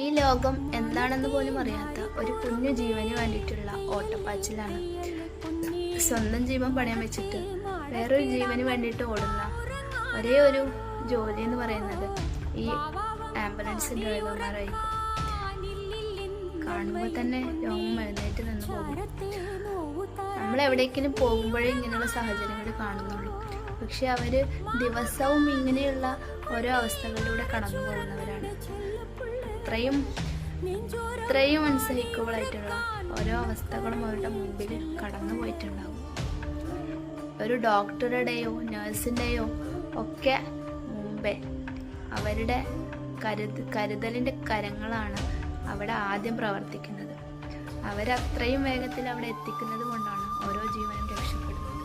ഈ ലോകം എന്താണെന്ന് പോലും അറിയാത്ത ഒരു കുഞ്ഞു ജീവന് വേണ്ടിയിട്ടുള്ള ഓട്ടപ്പാച്ചിലാണ്. സ്വന്തം ജീവൻ പണയം വെച്ചിട്ട് വേറൊരു ജീവന് വേണ്ടിയിട്ട് ഓടുന്ന ഒരേ ഒരു ജോലി എന്ന് പറയുന്നത് ഈ ആംബുലൻസ് ഡ്രൈവർമാരായിരിക്കും. കാണുമ്പോൾ തന്നെ രോമം എഴുന്നേറ്റ് നിന്ന് പോകും. നമ്മൾ എവിടേക്കെങ്കിലും പോകുമ്പോഴേ ഇങ്ങനെയുള്ള സാഹചര്യങ്ങൾ കാണുന്നുള്ളൂ. പക്ഷെ അവർ ദിവസവും ഇങ്ങനെയുള്ള ഓരോ അവസ്ഥകളിലൂടെ കടന്നു പോകുന്നവരാണ്. ഇത്രയും അൺസഹിക്കബിളായിട്ടുള്ള ഓരോ അവസ്ഥകളും അവരുടെ മുമ്പിൽ കടന്നു പോയിട്ടുണ്ടാകും. ഒരു ഡോക്ടറുടെയോ നഴ്സിൻ്റെയോ ഒക്കെ മുമ്പേ അവരുടെ കരുതലിൻ്റെ കരങ്ങളാണ് അവിടെ ആദ്യം പ്രവർത്തിക്കുന്നത്. അവരത്രയും വേഗത്തിൽ അവിടെ എത്തിക്കുന്നത് കൊണ്ടാണ് ഓരോ ജീവനും രക്ഷപ്പെടുന്നത്.